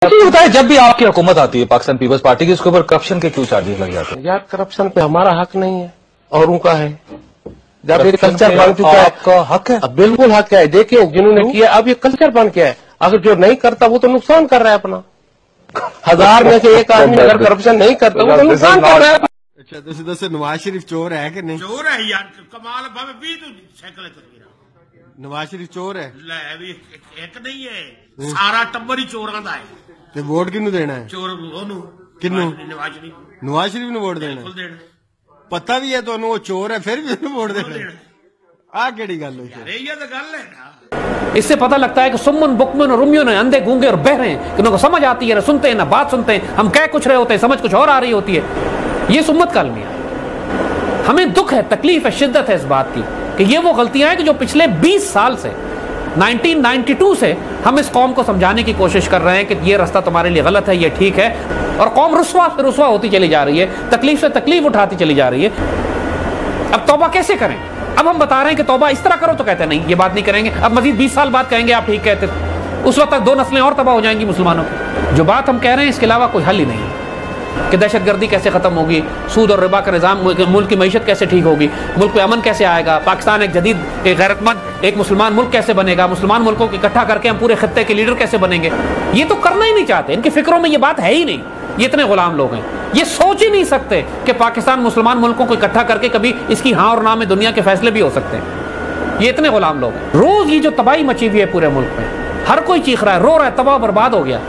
होता है जब भी आपकी हुकूमत आती है पाकिस्तान पीपल्स पार्टी की, उसके ऊपर करप्शन के क्यों चार्जेस लग जाते हैं? यार करप्शन पे हमारा हक नहीं है, औरों का है। जब एग्रीकल्चर बन चुका है, आपका हक है। अब बिल्कुल हक है। देखिए जिन्होंने किया, अब ये कल्चर बन गया है। अगर जो नहीं करता वो तो नुकसान कर रहा है अपना। 1000 में से एक आदमी अगर करप्शन नहीं करता वो तो नुकसान कर रहा है। अच्छा ਤੁਸੀਂ ਦੱਸੋ ਨਵਾਜ਼ ਸ਼ਰੀਫ ਚੋਰ ਹੈ ਕਿ ਨਹੀਂ? चोर है यार, कमाल भावे 20 साइकिल तस्वीर ਨਵਾਜ਼ ਸ਼ਰੀਫ ਚੋਰ ਹੈ ਲੈ ਵੀ ਇੱਕ ਨਹੀਂ ਹੈ, ਸਾਰਾ ਟੱਬਰ ਹੀ ਚੋਰਾਂ ਦਾ ਹੈ। ਤੇ ਵੋਟ ਕਿਹਨੂੰ ਦੇਣਾ ਹੈ? ਚੋਰ ਉਹਨੂੰ ਕਿਹਨੂੰ? ਨਵਾਜ਼ ਸ਼ਰੀਫ ਨਵਾਜ਼ ਸ਼ਰੀਫ ਨੂੰ ਵੋਟ ਦੇਣਾ ਬਿਲਕੁਲ ਹੈ? ਦੇਣਾ। ਪਤਾ ਵੀ ਹੈ ਤੁਹਾਨੂੰ ਉਹ ਚੋਰ ਹੈ, ਫਿਰ ਵੀ ਉਹਨੂੰ ਵੋਟ ਦੇਣਾ ਹੈ? ਆਹ ਕਿਹੜੀ ਗੱਲ ਹੋਈ? अरे ये तो गल है ना। इससे पता लगता है कि सुमन बुकमन और रुमियों ने अंधे गूंगे और बहरे हैं कि उनको समझ आती है ना सुनते हैं ना बात सुनते हैं। हम कह कुछ रहे होते हैं, समझ कुछ और आ रही होती है। ये सुम्मत का अलमिया। हमें दुख है, तकलीफ है, शिद्दत है इस बात की कि ये वो गलतियां हैं कि जो पिछले 20 साल से 1992 से हम इस कौम को समझाने की कोशिश कर रहे हैं कि ये रास्ता तुम्हारे लिए गलत है, ये ठीक है, और कौम रुस्वा से रुस्वा होती चली जा रही है, तकलीफ से तकलीफ उठाती चली जा रही है। अब तौबा कैसे करें? अब हम बता रहे हैं कि तौबा इस तरह करो, तो कहते हैं नहीं ये बात नहीं करेंगे। अब मजीद 20 साल बाद कहेंगे आप ठीक कहते थे। उस वक्त तक 2 नस्लें और तबाह हो जाएंगी मुसलमानों की। जो बात हम कह रहे हैं इसके अलावा कोई हल ही नहीं है कि दहशतगर्दी कैसे खत्म होगी, सूद और रिबा का निज़ाम, मुल्क की मईशत कैसे ठीक होगी, मुल्क में अमन कैसे आएगा, पाकिस्तान एक जदीद, एक गैरतमंद, एक मुसलमान मुल्क कैसे बनेगा, मुसलमान मुल्कों को इकट्ठा करके हम पूरे खित्ते के लीडर कैसे बनेंगे। ये तो करना ही नहीं चाहते, इनकी फिक्रों में ये बात है ही नहीं। ये इतने गुलाम लोग हैं, ये सोच ही नहीं सकते कि पाकिस्तान मुसलमान मुल्कों को इकट्ठा करके कभी इसकी हाँ और ना में दुनिया के फैसले भी हो सकते हैं। ये इतने गुलाम लोग हैं। रोज ये जो तबाही मची हुई है पूरे मुल्क में, हर कोई चीख रहा है, रो रहा है, तबाह बर्बाद हो गया,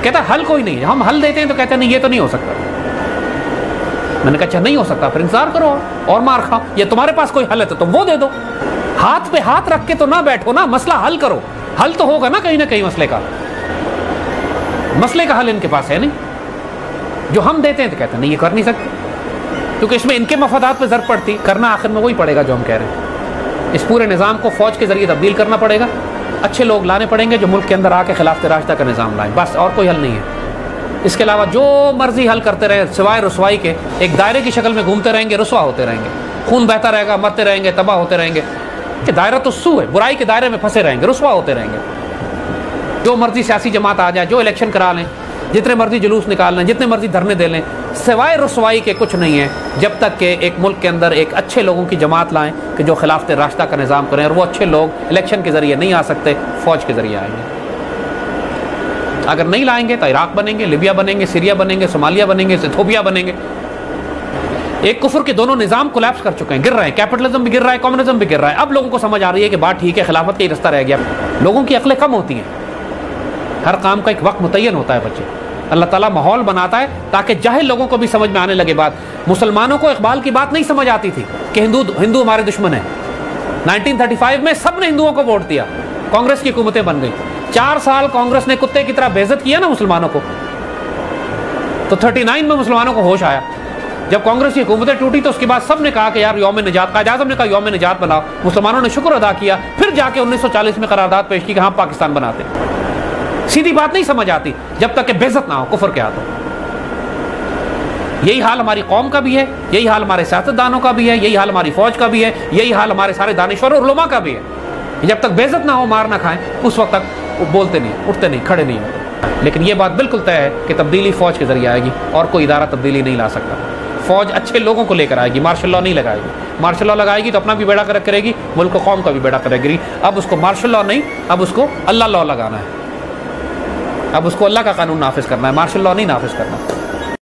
कहता है हल कोई नहीं है। हम हल देते हैं तो कहते हैं नहीं ये तो नहीं हो सकता। मैंने कहा अच्छा नहीं हो सकता, फिर इंतजार करो और मार खाओ। ये तुम्हारे पास कोई हल है तो तुम वो दे दो। हाथ पे हाथ रख के तो ना बैठो ना, मसला हल करो। हल तो होगा ना कहीं ना कहीं मसले का। मसले का हल इनके पास है नहीं। जो हम देते हैं तो कहते हैं नहीं ये कर नहीं सकते, क्योंकि इसमें इनके मफादात पे जरूरत पड़ती। करना आखिर में वही पड़ेगा जो हम कह रहे हैं। इस पूरे निज़ाम को फौज के जरिए तब्दील करना पड़ेगा। अच्छे लोग लाने पड़ेंगे जो मुल्क के अंदर आके खिलाफत रास्ता का निज़ाम लाएं, बस और कोई हल नहीं है। इसके अलावा जो मर्जी हल करते रहे सिवाय रसवाई के, एक दायरे की शक्ल में घूमते रहेंगे, रुसवा होते रहेंगे, खून बहता रहेगा, मरते रहेंगे, तबाह होते रहेंगे। कि दायरा तो सू है, बुराई के दायरे में फंसे रहेंगे, रुसवा होते रहेंगे। जो मर्जी सियासी जमात आ जाए, जो इलेक्शन करा लें, जितने मर्जी जुलूस निकाल लें, जितने मर्जी धरने दे लें, सिवाय रसवाई के कुछ नहीं है, जब तक कि एक मुल्क के अंदर एक अच्छे लोगों की जमात लाएं कि जो खिलाफत रास्ता का निज़ाम करें। और वो अच्छे लोग इलेक्शन के जरिए नहीं आ सकते, फौज के जरिए आएंगे। अगर नहीं लाएंगे तो इराक बनेंगे, लिबिया बनेंगे, सीरिया बनेंगे, सोमालिया बनेंगे, इथोपिया बनेंगे। एक कुफर के दोनों निज़ाम कोलैप्स कर चुके हैं, गिर रहे हैं। कैपिटलिज्म भी गिर रहा है, कम्युनिज्म भी गिर रहा है। अब लोगों को समझ आ रही है कि बात ठीक है, खिलाफत का ही रास्ता रह गया। लोगों की अक्लें कम होती हैं, हर काम का एक वक्त मुतय्यन होता है। बच्चे अल्लाह ताला माहौल बनाता है ताकि जाहिल लोगों को भी समझ में आने लगे बात। मुसलमानों को इकबाल की बात नहीं समझ आती थी कि हिंदू हमारे दुश्मन है। 1935 में सबने हिंदुओं को वोट दिया, कांग्रेस की हुकूमतें बन गई। 4 साल कांग्रेस ने कुत्ते की तरह बेइज्जत किया ना मुसलमानों को, तो 39 में मुसलमानों को होश आया। जब कांग्रेस की हुकूमतें टूटी तो उसके बाद सबने कहा कि यार यौम निजात, कायद आज़म ने कहा यौम निजात बनाओ। मुसलमानों ने शुक्र अदा किया, फिर जाके 1940 में करारदाद पेश की कि हाँ पाकिस्तान बनाते। सीधी बात नहीं समझ आती जब तक कि बेइज्जत ना हो कुफर के हाथों। यही हाल हमारी कौम का भी है, यही हाल हमारे सियासतदानों का भी है, यही हाल हमारी फौज का भी है, यही हाल हमारे सारे दानिश्वर और उलमा का भी है। जब तक बेइज्जत ना हो, मार ना खाएं, उस वक्त तक वो बोलते नहीं, उठते नहीं, खड़े नहीं होते। लेकिन ये बात बिल्कुल तय है कि तब्दीली फौज के जरिए आएगी और कोई इदारा तब्दीली नहीं ला सकता। फौज अच्छे लोगों को लेकर आएगी, मार्शल लॉ नहीं लगाएगी। मार्शल लॉ लगाएगी तो अपना भी बेड़ा गर्क करेगी, मुल्क कौम का भी बेड़ा गर्क करेगी। अब उसको मार्शल लॉ नहीं, अब उसको अल्लाह लॉ लगाना है। अब उसको अल्लाह का कानून नाफिज करना है, मार्शल लॉ नहीं नाफिज करना।